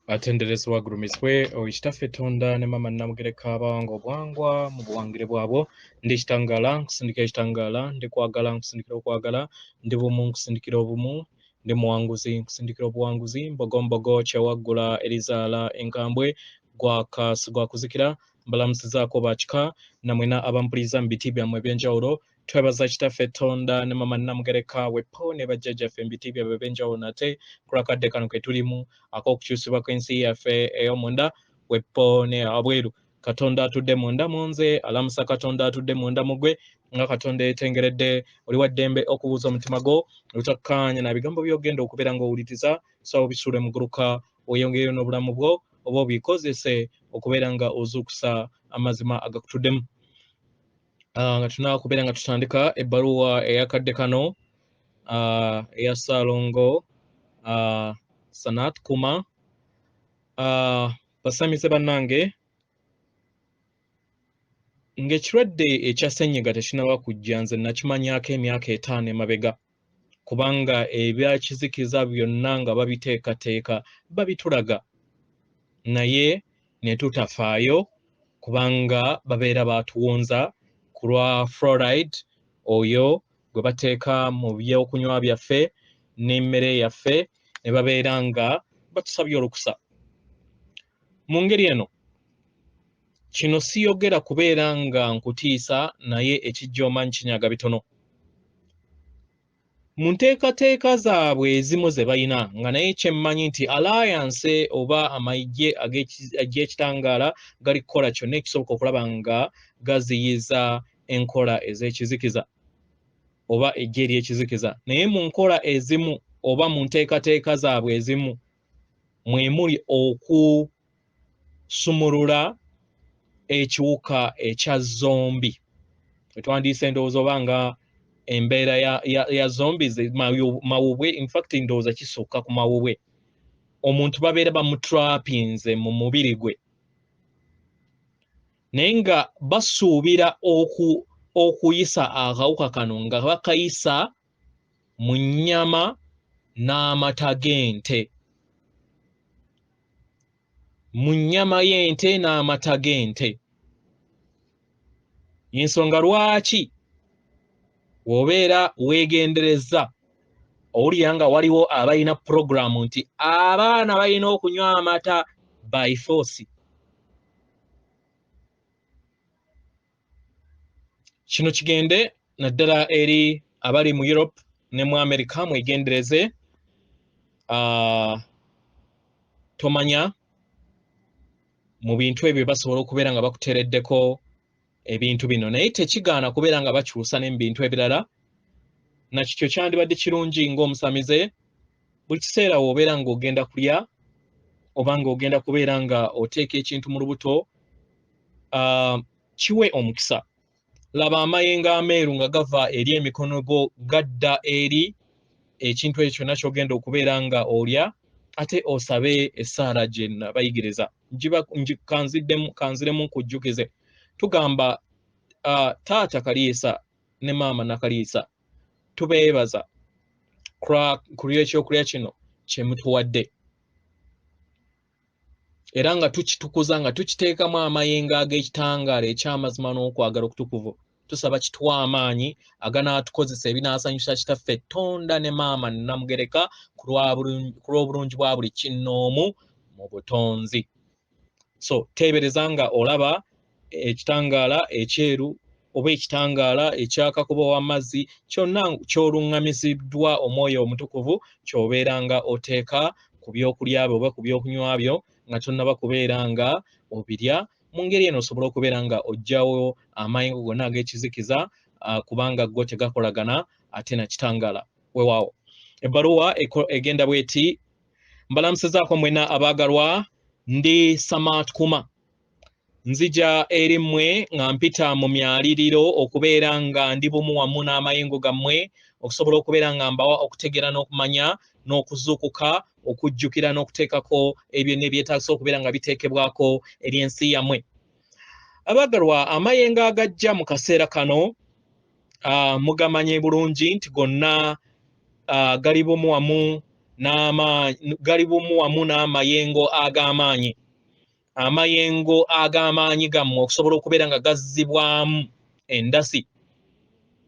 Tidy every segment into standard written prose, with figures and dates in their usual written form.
atenderezebwa gulumiswe oyitaffe Tonda ne mama Namugereka abawanga obwangwa mu buwangire bwabo ndi kitangala nkusindikira ekitangala ndi kwagala nkusindikira okwagala ndi bumu nkusindikira obumu ndi muwanguzi nkusindikira obuwanguzi mbogombogo kyewaggula erizaala enkambwe gwakuzikira mbalamusizaako bakika namwena abampuliza mu biti byammwe ebyenjawulo twebaza kitaffe Tonda ne mama Namugereka wepo ne bajjajjaffe mu biti byabwe ebyenjawulo nate kulakadde kano ke tulimu ak'okukyusibwa kw'ensi yaffe ey'omunda wepo ne abweru Katonda atudde munda munze alamusa Katonda atudde munda mugwe nga Katonda yetengeredde oli wa ddembe okubuuza omutima gwo lutakkaanya na bigambo by'ogenda okubeera ng'owuliriza so bisuule muguluka oyongereyo n'obulamu bwo oba obikozese okubeera nga ozuukusa amazima agakutuddemu nga tunakubeera nga tutandika ebbaluwa eyakadde kano eya Ssalongo Sanat Kuma basamize bannange ng'ekirwadde ekya ssennyiga tekinnaba kujja nze nakimanyaako emyaka 5 emabega kubanga ebyakizikiza byonna nga babiteekateeka babitulaga naye ne tutafaayo kubanga babeera baatuwonza ku lwa fluoride oyo gwe bateeka mu byokunywa byaffe n'emmere yaffe ne babeera nga batusabye olukusa mu ngeri eno kino siyogera kubeera nga nkutiisa naye ekijja omanyi kinyaga bitono mu nteekateeka zaabwe ezimu ze balina nga naye kyemmanyi nti alliance oba amayigye ag'ekitangaala gali kukola kyonna ekisoboka okulaba nga gaziyiza enkola ez'ekizikiza oba ejje ery'ekizikiza naye mu nkola ezimu oba mu nteekateeka zaabwe ezimu mwe muli okusumulula ekiwuka ekya zombi etwandiise endowooza oba nga embeera ya zombi mawubwe infact ndowooza kisukka ku mawubwe omuntu babeera bamutrapinze mu mubiri gwe naye nga basuubira okuyisa akawuka kano nga bakayisa mu nnyama n'amata g'ente mu nnyama y'ente n'amata g'ente y'ensonga lwaki wobeera weegendereza owulira nga waliwo abalina puroguramu nti abaana balina okunywa amata by force kino kigende naddala eri abali mu Europe ne mu America mwegendereze tomanya mu bintu ebyo basobola okubeera nga bakuteereddeko ebintu bino naye tekigaana kubeera nga bakyusa ne mu bintu ebirala nakikyo kyandibadde kirungi ng'omusamize buli kiseera w'obeera ng'ogenda kulya oba ng'ogenda kubeera nga oteeka ekintu mu lubuto kiwe omukisa laba amayengo ameeru nga gava eri emikono go gadda eri ekintu ekyo kyonna ky'ogenda okubeera nga olya ate osabe essaala gye nabayigiriza kanziremu nkujjukize tugamba taata Kaliisa ne maama Nakaliisa tubeebaza ku ekyokulya kino kye mutuwadde era nga tukitukuza nga tukiteekamu amayengo ag'ekitangaala eky'amazima n'okwagala okutukuvu tusaba kituwa amaanyi aganaatukozesa ebinaasanyusa kitaffe Tonda ne maama Namugereka ku lw'obulungi bwa buli kinnoomu mu butonzi so teebereza nga olaba ekitangaala ekyeru oba ekitangaala ekyakakuba w'amazzi kyonna ky'oluŋŋamiziddwa omwoyo omutukuvu ky'obeera nga oteeka ku byokulya byo oba ku byokunywa byo nga tonnaba kubeera nga obirya mu ngeri eno osobola okubeera nga oggyawo amayengo gonna ag'ekizikiza kubanga go tegakolagana ate na kitangaala weewaawo ebbaluwa egenda bweti mbalamusizaako mwena abaagalwa ndi Sanat Kuma nzija eri mmwe nga mpita mu myaliriro okubeera nga ndi bumu wamu n'amayengo gammwe okusobola okubeera nga mbawa okutegeera n'okumanya n'okuzuukuka okujjukira n'okuteekako ebyo n'ebyetaagisa okubeera nga biteekebwako eri ensi yammwe abaagalwa amayengo agajja mu kaseera kano mugamanye bulungi nti gonna gali bumu wamu gali bumu wamu n'amayengo ag'amaanyi. Amayengo ag'amaanyi gammwe okusobola okubeera nga gazzibwamu endasi,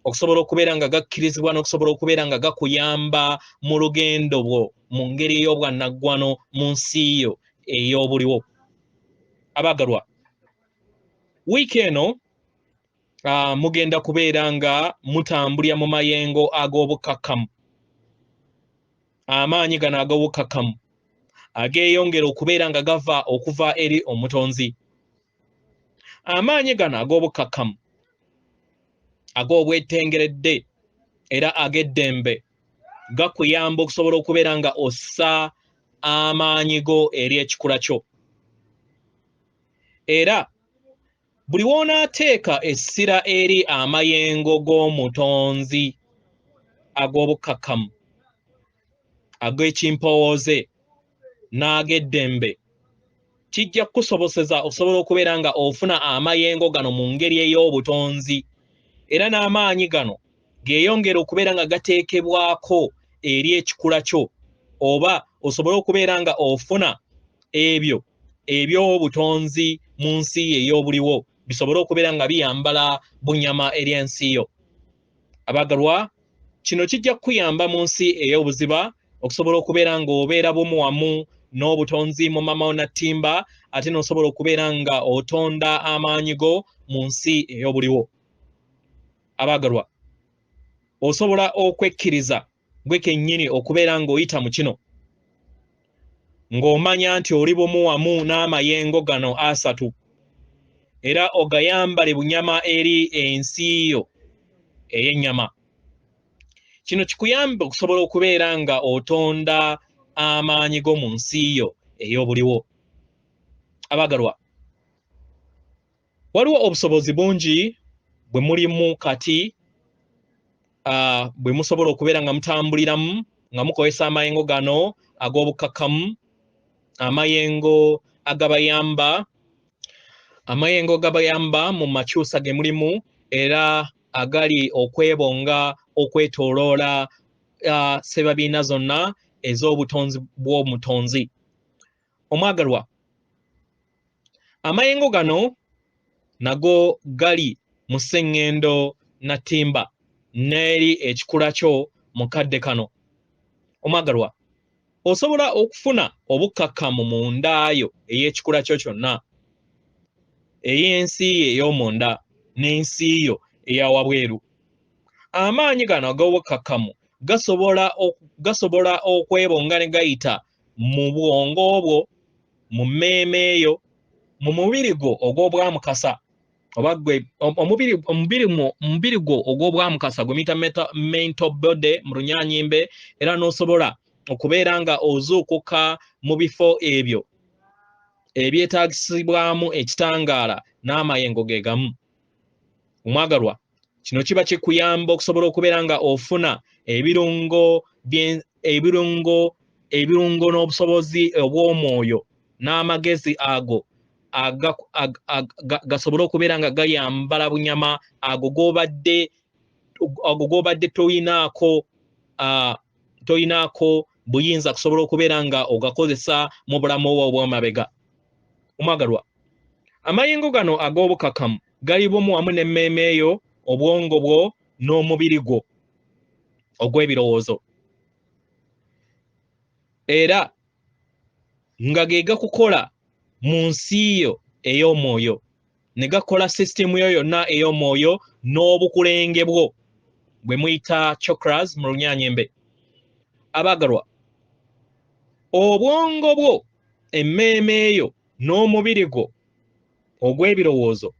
okusobola okubeera nga gakkirizibwa n'okusobola okubeera nga gakuyamba mu lugendo bwo mu ngeri ey'obwannaggwano mu nsi yo ey'obuliwo. Abagalwa, wiiki eno mugenda kubeera nga mutambulira mu mayengo ag'obukkakkamu. Amaanyi gano ag'obukkakkamu ageeyongera okubeera nga okuva eri Omutonzi. Amaanyi gano ag'obukkakkamu ag'obwetengeredde era ag'eddembe gakuyamba okusobola okubeera nga ossa amaanyi go eri ekikula kyo. Era buli w'onaateeka essira eri amayengo g'Omutonzi ag'obukkakkamu, ag'ekimpowooze n'ag'eddembe, kijja kukusobozesa okusobola okubeera nga ofuna amayengo gano mu ngeri ey'obutonzi, era n'amaanyi gano geeyongera okubeera nga gateekebwako eri ekikula kyo, oba osobole okubeera nga ofuna ebyo eby'obutonzi mu nsi ey'obuliwo bisobole okubeera nga biyambala bunyama eri ensi yo. Abagalwa, kino kijja kukuyamba mu nsi ey'obuziba okusobola okubeera nga obeera bumu wamu n'obutonzi mu mama nattimba, ate n'osobola okubeera nga otonda amaanyi go mu nsi ey'obuliwo. Abagalwa, osobola okwekkiriza gwe kennyini okubeera ng'oyita mu kino ng'omanya nti oli bumu wamu n'amayengo gano asatu, era ogayambale bunyama eri ensi yo ey'ennyama. Kino kikuyambe okusobola okubeera nga otonda amaanyi go mu nsi yo ey'obuliwo. Abagalwa, waliwo obusobozi bungi bwe mulimu kati bwe musobola okubeera nga mutambuliramu nga mukozesa amayengo gano ag'obukkakkamu, amayengo agabayamba mu makyusa ge mulimu, era agali okwebonga okwetooloola ssebabiina zonna ez'obutonzi bw'Omutonzi. Omwagalwa, amayengo gano nago gali mu sseŋŋendo nattimba n'eri ekikula kyo mu kadde kano. Omwagalwa, osobola okufuna obukkakkamu mu ndaayo ey'ekikula kyo kyonna, ey'ensi yo ey'omunda n'ensi yo eya wabweru. Amaanyi gano ag'obukkakkamu gasobola okwebonga ne gayita mu bwongo bwo, mu mmeeme yo, mu mubiri gwo ogw'obwamukasa, oba omubiri gwo ogw'obwamukasa gwe muyita mental body mu Runyaanyimbe, era n'osobola okubeera nga ozuukuka mu bifo ebyo ebyetaagisibwamu ekitangaala n'amayengo ge gamu. Omwagalwa, kino kiba kikuyamba okusobola okubeera nga ofuna ebirungo n'obusobozi obw'omwoyo n'amagezi ago gasobole okubeera nga gayambala bunyama ago g'obadde toyinaako buyinza kusobola okubeera nga ogakozesa mu bulamu bwo obw'emabega. Omwagalwa, amayengo gano ag'obukkakkamu gali bumu wamu n'emmeeme yo, obwongo bwo n'omubiri gwo ogw'ebirowoozo, era nga ge gakukola mu nsi yo ey'omwoyo, ne gakola sisitemu yo yonna ey'omwoyo n'obukulenge bwo bwe muyita chakras mu Runyaanyimbe. Abagalwa, obwongo bwo, emmeeme yo n'omubiri gwo ogw'ebirowoozo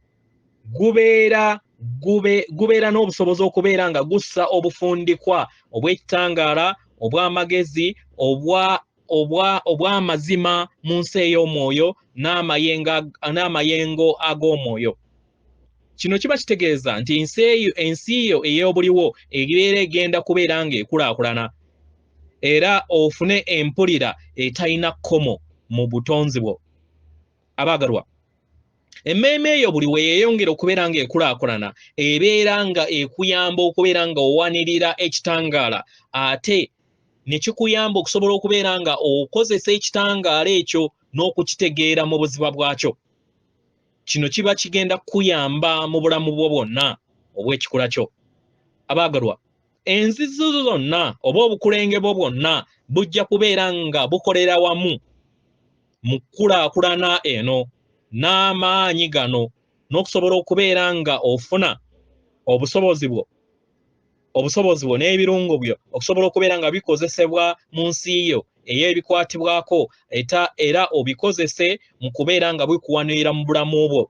gubeera n'obusobozi okubeera nga gussa obufundikwa obw'ekitangaala, obw'amagezi, obw'amazima mu nsi ey'omwoyo n'amayengo ag'omwoyo. Kino kiba kitegeeza nti ensi yo ey'obuliwo ebeera egenda kubeera nga ekulaakulana, era ofune empulira etalina kkomo mu butonzi bwo. Abagalwa, emmeeme eyo buli we yeeyongera okubeera nga ekulaakulana ebeera nga ekuyamba okubeera nga owanirira ekitangaala, ate ne kikuyamba okusobola okubeera nga okozesa ekitangaala ekyo n'okukitegeera mu buziba bwakyo. Kino kiba kigenda kuyamba mu bulamu bwo bwonna obw'ekikula kyo. Abaagalwa, enzizo zonna oba obukulenge bwo bwonna bujja kubeera nga bukolera wamu mu kulaakulana eno n'amaanyi gano n'okusobola okubeera nga ofuna obusobozi bwo n'ebirungo byo okusobola okubeera nga bikozesebwa mu nsi yo ey'ebikwatibwako era obikozese mu kubeera nga bikuwanirira mu bulamu bwo.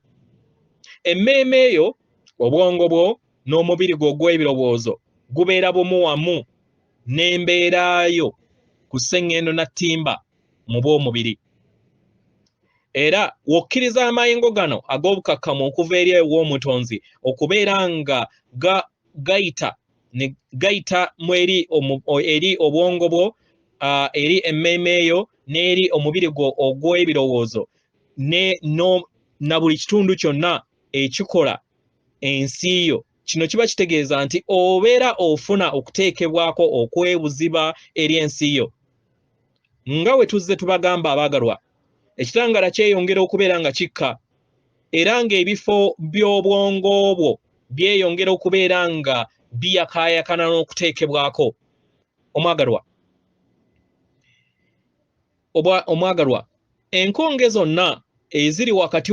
Emmeeme eyo, obwongo bwo n'omubiri gwo ogw'ebirowoozo gubeera bumu wamu n'embeerayo ku sseŋŋendo na ttimba mu bw'omubiri. Era wokkiriza amayengo gano ag'obukakkamu okuva eri ew'omutonzi okubeera nga gayita mu eri obwongo bwo, eri emmeeme eyo n'eri omubiri gwo ogw'ebirowoozo na buli kitundu kyonna ekikola ensi yo. Kino kiba kitegeeza nti obeera ofuna okuteekebwako okwebuziba eri ensi yo. Nga we tuzze tubagamba abaagalwa, ekitangaala kyeyongera okubeera nga kikka era ng'ebifo by'obwongo bwo byeyongera okubeera nga biyakaayakana n'okuteekebwako. Omwagalwa, enkonge zonna eziri wakati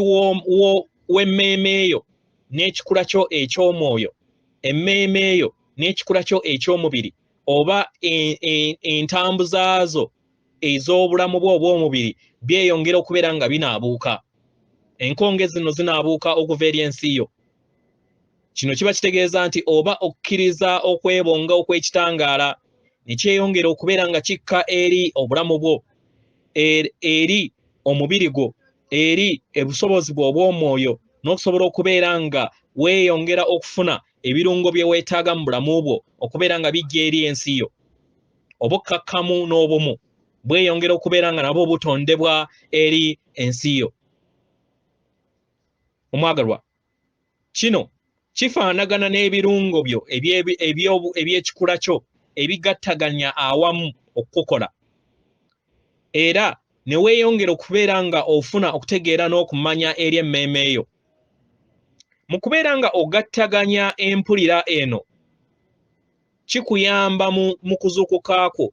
w'emmeeme eyo n'ekikula kyo eky'omwoyo, emmeeme eyo n'ekikula kyo eky'omubiri, oba entambuza zo ez'obulamu bwo obw'omubiri byeyongera okubeera nga binaabuuka. Enkonge zino zinaabuuka okuva eri ensi yo. Kino kiba kitegeeza nti oba okkiriza okwebonga okw'ekitangaala ne kyeyongera okubeera nga kikka eri obulamu bwo, eri omubiri gwo, eri obusobozi bwo obw'omwoyo, n'okusobola okubeera nga weeyongera okufuna ebirungo bye weetaaga mu bulamu bwo okubeera nga bijja eri ensi yo. Obukkakkamu n'obumu bweyongera okubeera nga nabwo butondebwa eri ensi yo. Omwagalwa, kino kifaanagana n'ebirungo byo eby'ekikula kyo ebigattaganya awamu okukola. Era ne weeyongera okubeera nga ofuna okutegeera n'okumanya eri emmeeme eyo. Mu kubeera nga ogattaganya empulira eno, kikuyamba mu kuzuukuka kwo,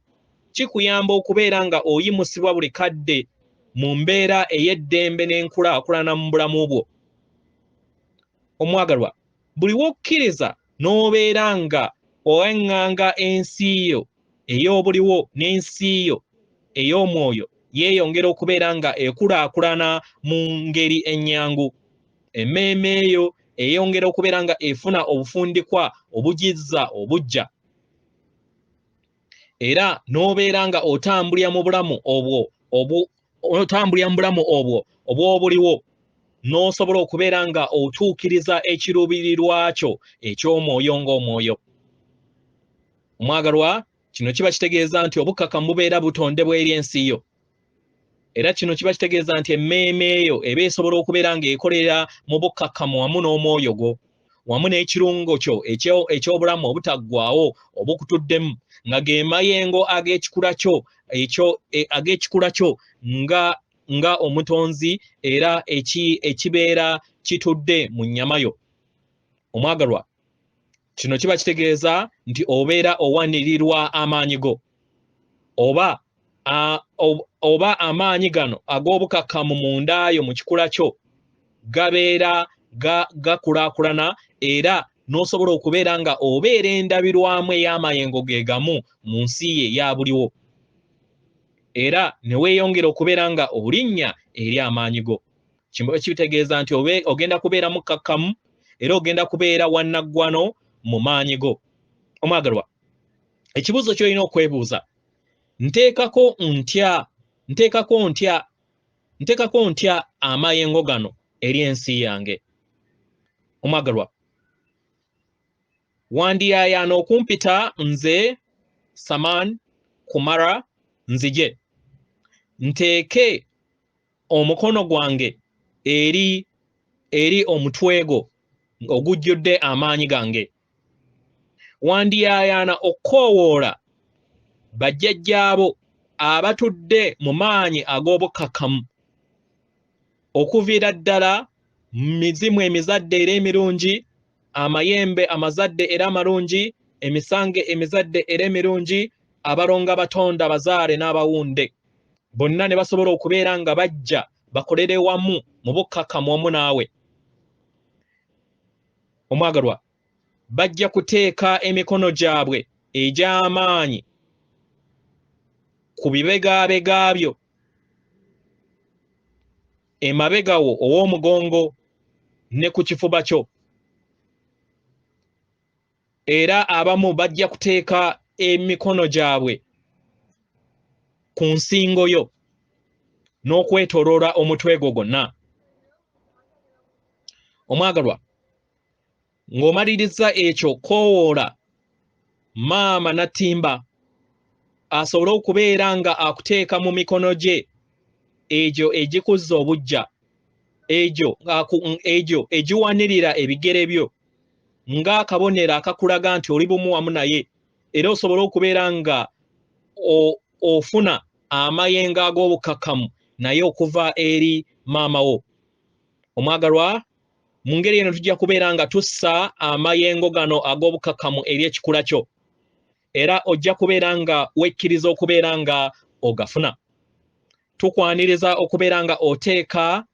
kikuyamba okubeera nga oyimusibwa buli kadde mu mbeera ey'eddembe n'enkulaakulana mu bulamu bwo. Omwagalwa, buli wokkiriza n'obeera nga owaŋŋanga ensi yo ey'obuliwo n'ensi yo ey'omwoyo yeeyongera okubeera nga ekulaakulana mu ngeri ennyangu. Emmeeme eyo eyongera okubeera nga efuna obufundikwa obugizza obujja. Era n'obeera nga otambulira mu bulamu obw'obuliwo n'osobola okubeera nga otuukiriza ekiruubirirwa kyo eky'omwoyo ng'omwoyo. Omwagalwa, kino kiba kitegeeza nti obukkakkamu bubeera butondebwa eri ensi yo. Era kino kiba kitegeeza nti emmeeme eyo eba esobola okubeera ng'ekolera mu bukkakkamu wamu n'omwoyo gwo, wamu n'ekirungo kyo eky'obulamu obutaggwaawo obukutuddemu, nga ge mayengo ag'ekikula kyo nga omutonzi era ekibeera kitudde mu nnyama yo. Omwagalwa, kino kiba kitegeeza nti obeera owanirirwa amaanyi go, oba amaanyi gano ag'obukakkamu munda yo mu kikula kyo gabeera gakulaakulana, era n'osobola okubeera nga obeera endabirwamu ey'amayengo ge gamu mu nsi ye eya buliwo. Era ne weeyongera okubeera nga olinnya eri amaanyi go. Kino kitegeeza nti ogenda kubeera mukkakkamu era ogenda kubeera wannaggwano mu maanyi go. Omwagalwa, ekibuuzo ky'olina okwebuuza, nteekako ntya amayengo gano eri ensi yange? Omwagalwa, wandiyayaana okumpita nze Saman Kumara nzije nteeke omukono gwange eri omutwe gwo ogujjudde amaanyi gange. Wandiyayaana okkoowoola bajjajjaabo abatudde mu maanyi ag'obukkakkamu okuviira ddala mizimu emizadde era emirungi, amayembe amazadde era amalungi, emisange emizadde era emirungi, abalonga batonda bazaale n'abawunde bonna ne basobola okubeera nga bajja bakolere wamu mu bukkakkamu wamu naawe. Omwagalwa, bajja kuteeka emikono gyabwe egy'amaanyi ku bibegaabega byo, emabegawo ow'omugongo ne ku kifuba kyo, era abamu bajja kuteeka emikono gyabwe ku nsingo yo n'okwetoloola omutwe gwo gwonna. Omwagalwa, ng'omaliriza ekyo koowoola maama Natimba asobole okubeera nga akuteeka mu mikono gye egyo egikuzza obujja, egyo egiwanirira ebigere byo ng'akabonero akakulaga nti oli bumu wamu naye, era osobole okubeera nga ofuna amayengo ag'obukkakkamu naye okuva eri maama wo. Omwagalwa, mu ngeri eno tujja kubeera nga tussa amayengo gano ag'obukkakkamu eri ekikula kyo, era ojja kubeera nga wekkiriza okubeera nga ogafuna. Tukwaniriza okubeera nga oteeka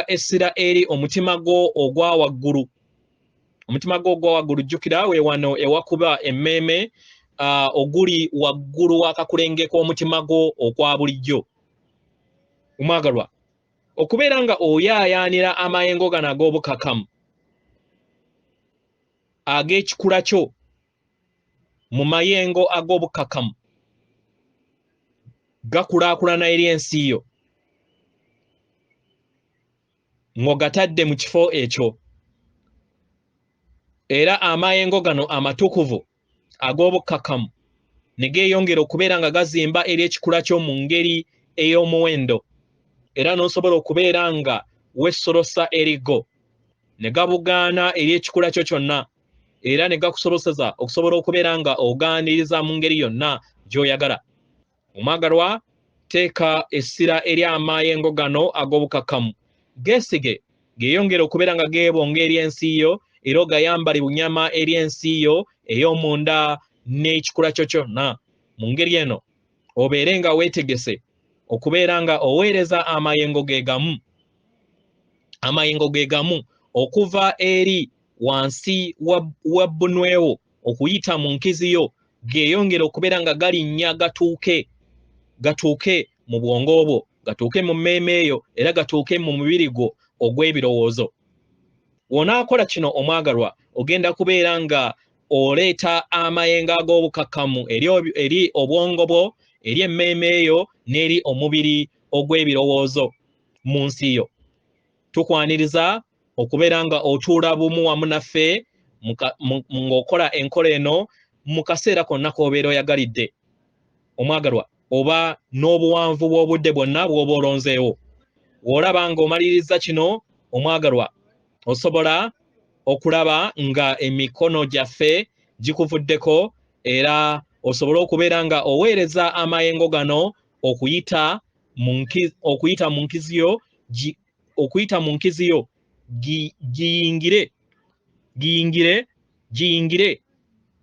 essira eri omutima gwo ogwa waggulu. Omutima gwo ogwa waggulu jjukira we wano ewakuba emmeeme oguli waggulu w'akakulenge k'omutima gwo okwa bulijjo. Omwagalwa, okubeera nga oyaayaanira amayengo gano ag'obukkakkamu ag'ekikula kyo mu mayengo ag'obukkakkamu gakulaakulana eri ensi yo ng'ogatadde mu kifo ekyo, era amayengo gano amatukuvu ag'obukkakkamu ne geeyongera okubeera nga gazimba eri ekikula kyo mu ngeri ey'omuwendo, era n'osobola okubeera nga wessolosa erigo ne gabugaana eri ekikula kyo kyonna, era ne gakusoboseza okusobola okubeera nga ogaaniriza mu ngeri yonna gy'oyagala. Omwagalwa, teeka essira eri amayengo gano ag'obukkakkamu, geesige geeyongera okubeera nga geebonga eri ensi yo, era ogayambali bunyama eri ensi yo ey'omunda n'ekikula kyo kyonna. Mu ngeri eno obeere nga weetegese okubeera nga oweereza amayengo ge gamu okuva eri wansi wa bbunwewo okuyita mu nkizi yo, geeyongera okubeera nga galinnya gatuuke mu bwongo bwo, gatuuke mu mmeeme eyo, era gatuuke mu mubiri gwo ogw'ebirowoozo. Wonaakola kino omwagalwa, ogenda kubeera nga oleeta amayengo ag'obukkakkamu eri obwongo bwo, eri emmeeme eyo n'eri omubiri ogw'ebirowoozo mu nsi yo. Tukwaniriza okubeera nga otuula bumu wamu naffe ng'okola enkola eno mu kaseera konna k'obeera oyagalidde. Omwagalwa, oba n'obuwanvu bw'obudde bwonna bw'oba olonzeewo. W'olaba ng'omaliriza kino omwagalwa, osobola okulaba nga emikono gyaffe gikuvuddeko, era osobola okubeera nga oweereza amayengo gano okuyita mu nkizi yo giyingire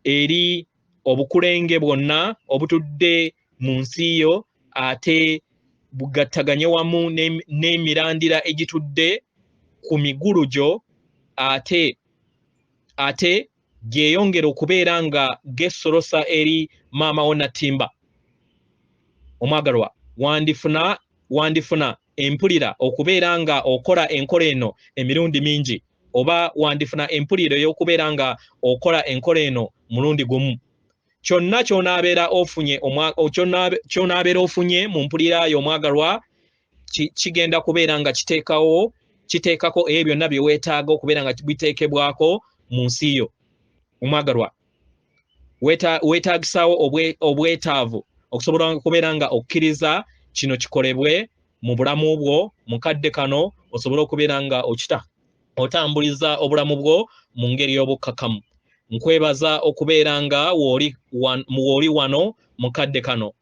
eri obukulenge bwonna obutudde mu nsi yo, ate bugattaganye wamu n'emirandira egitudde ku migulu gyo, ate gyeyongera okubeera nga gessolosa eri maama wo Natimba. Omwagalwa, wandifuna empulira okubeera nga okola enkola eno emirundi mingi, oba wandifuna empulira ey'okubeera nga okola enkola eno mulundi gumu. Kyonna ky'onaabeera ofunye mu mpulira yo omwagalwa, kigenda kubeera nga kiteekako ebyo byonna bye weetaaga okubeera nga biteekebwako mu nsi yo. Omwagalwa, weetaagisaawo obwetaavu okusobola okubeera nga okkiriza kino kikolebwe mu bulamu bwo mu kadde kano, osobole okubeera nga otambuliza obulamu bwo mu ngeri y'obukkakkamu. nkwebaza okubeeranga woli wano mukadde kano.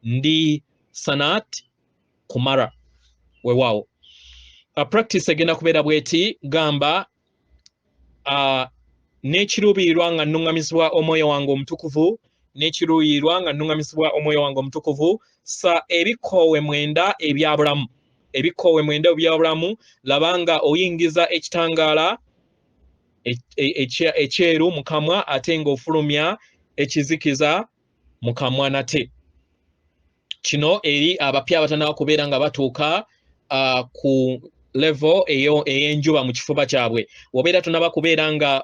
Ndi Sanat Kumara wewawo. Practice egenda kubeera bweti gamba n'ekiruubirirwa nga nnuŋŋamizibwa omwoyo wange omutukuvu, n'ekiruubirirwa nga nnuŋŋamizibwa omwoyo wange omutukuvu, sa ebikoowe mwenda ebyabulamu. Ebikoowe mwenda ebyabulamu, labanga oyingiza ekitangaala ekyeru mu kamwa ate ng'ofulumya ekizikiza mu kamwa nate. Kino eri abapya abatannaba kubeera nga batuuka ku level ey'enjuba mu kifuba kyabwe. Wobeera tonnaba kubeera nga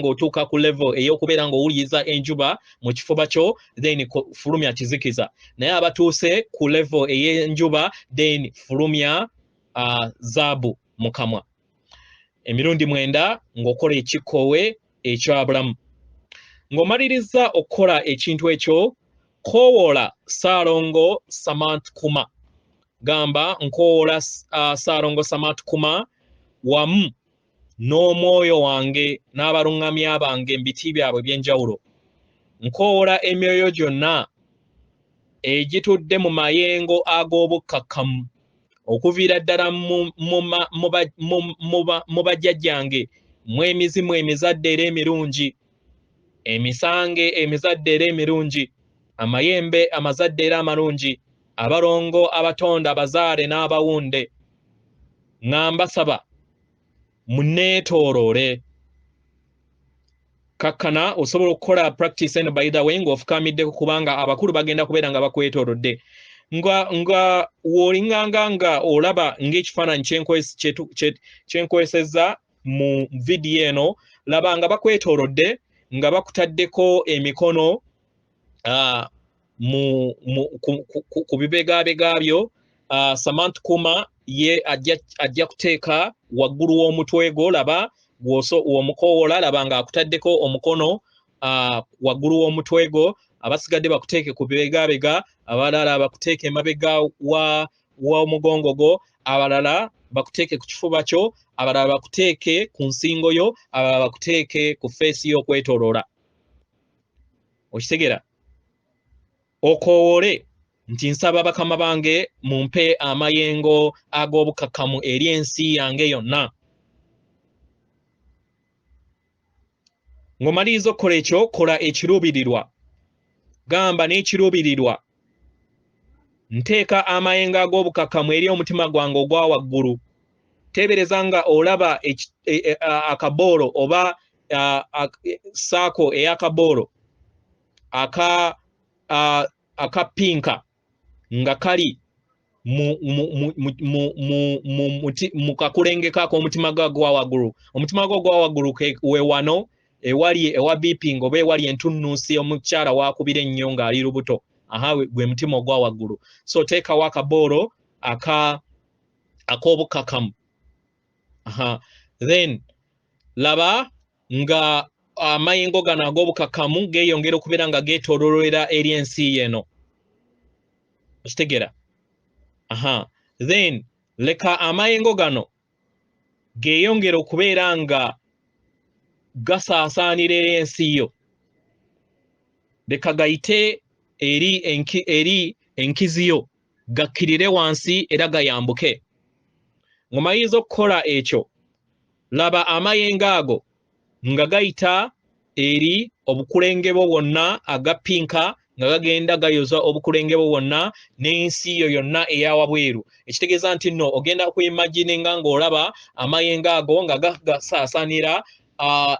otuuka ku level ey'okubeera nga owuliriza enjuba mu kifuba kyo, then fulumya kizikiza. Naye abatuuse ku level ey'enjuba, then fulumya zaabu mu kamwa. Emirundi mwenda ng'okola ekikoowe ekyabulamu. Ng'omaliriza okukola ekintu ekyo, koowoola Ssalongo Sanat Kuma. Gamba nkoola Ssalongo Sanat Kuma wamu n'omwoyo wange n'abaluŋŋamya bange mu biti byabwe eby'enjawulo. Nkoola emyoyo gyonna egitudde mu mayengo ag'obukkakkamu okuviira ddala mu bajjajjange, mu emizimu emizadde era emirungi, emisange emizadde era emirungi, amayembe amazadde era amalungi, abalongo abatonda abazaale n'abawunde. Ng'ambasaba munneetooloole. Kakkana osobola okukola practice eno by the way ng'ofukamiddeko kubanga abakulu bagenda kubeera nga bakwetoolodde. Nga w'olinganga nga olaba ng'ekifaananyi kyenkwesezza mu vidiyo eno, laba nga bakwetoolodde nga bakutaddeko emikono ku bibegabega byo. Sanat Kuma ye ajja kuteeka waggulu w'omutwe gwo, laba w'omukoowola, laba nga akutaddeko omukono waggulu w'omutwe gwo, abasigadde bakuteeke ku bibegabega, abalala bakuteeke emabega w'omugongo gwo, abalala bakuteeke ku kifuba kyo, abalala bakuteeke ku nsingo yo, abalala bakuteeke ku feesi y'okwetooloola. Okitegera? Okoowole nti nsaba bakama bange mumpe amayengo ag'obukkakkamu eri ensi yange yonna. Ng'omaliriza okukola ekyo, kola ekiruubirirwa. Gamba n'ekiruubirirwa, nteeka amayengo ag'obukkakkamu eri omutima gwange ogwa waggulu. Teebereza nga olaba akaboolo oba saako ey'akaboolo aka pinka nga kali mu kakulengeka k'omutima gwa waggulu. Omutima gwa waggulu we wano ewali ewa beeping oba ewali entunnuusi omukyala wakubira ennyo ng'ali lubuto. Gwe mutima ogwa waggulu. So teekawo akaboolo ak'obukkakkamu. Then laba nga amayengo gano ag'obukkakkamu geeyongera okubeera nga geetooloolera eri ensi yeno. Okitegera? Then leka amayengo gano geeyongera okubeera nga gasaasaanira eri ensi yo. Leka gayite eri enkizi yo, gakkirire wansi era gayambuke. Ng'omaliriza okukola ekyo, laba amayengo ago nga gayita eri obukulenge bwo bwonna aga pinka nga gagenda gayoza obukulenge bwo bwonna n'ensi yo yonna eya wabweru. Ekitegeeza nti nno ogenda kuyimagine nga ng'olaba amayengo ago nga gasaasaanira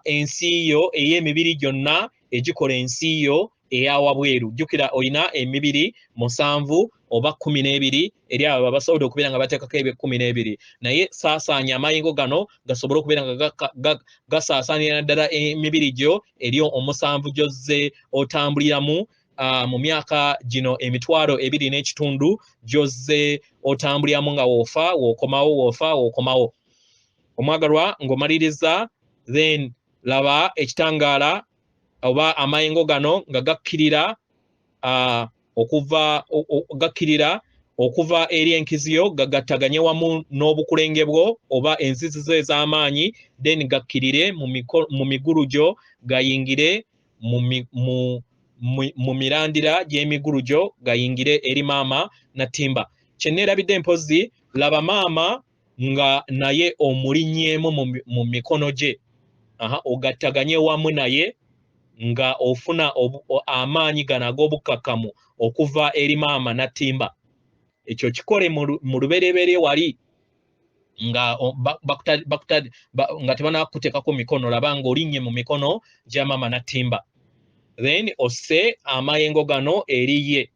ensi yo ey'emibiri gyonna egikola ensi yo eya wabweru. Jjukira olina emibiri 7 oba 12 eri abo abasobodde okubeera nga bateekako ebyo 12, naye saasaanya amayengo gano gasobole okubeera nga gasaasaanira ddala emibiri gyo eri 7 gy'ozze otambuliramu mu myaka gino 2.5 gy'ozze otambuliramu nga wookomawo. Omwagalwa, ng'omaliriza, then laba ekitangaala oba amayengo gano nga gakkirira okuva eri enkiziyo gagattaganye wamu n'obukulenge bwo oba enzizizo ez'amaanyi then gakkirire mu migulujo gayingire mu mirandira gy'emigulujo gayingire eri maama Natimba. Kyenneerabidde mpozi laba maama nga naye omulinnyemu mu mikono gye ogattaganye wamu naye nga ofuna amaanyi gano ag'obukkakkamu okuva eri maama Natimba. Ekyo kikole mu lubereberye wali nga nga tebanakuteekako mikono, laba nga olinnye mu mikono gya maama Natimba. Then osse amayengo gano eriye.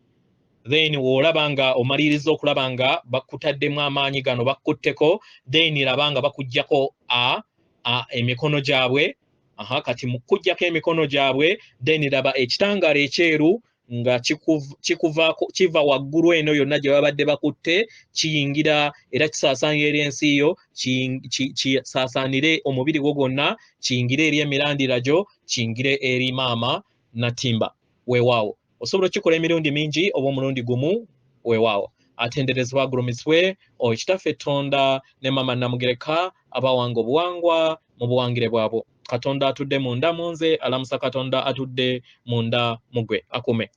Then olaba nga omaliriza okulaba nga bakutaddemu amaanyi gano bakkutteko, then laba nga bakuggyako emikono gyabwe. Kati mu kuggyako emikono gyabwe then laba ekitangaala ekyeru nga kiva waggulu eno yonna gye babadde bakutte kiyingira era kisaasaanira eri ensi yo, kisaasaanire omubiri gwo gwonna, kiyingire eri emirandira gyo, kiyingire eri maama Natimba. Weewaawo osobola okikola emirundi mingi oba omulundi gumu. Weewaawo atenderezebwa agulumisibwe Kitaffe Tonda ne maama Namugereka abawanga obuwangwa mu buwangire bwabwe. Katonda atudde munda mu nze, alamusa Katonda atudde munda mu ggwe. Akume.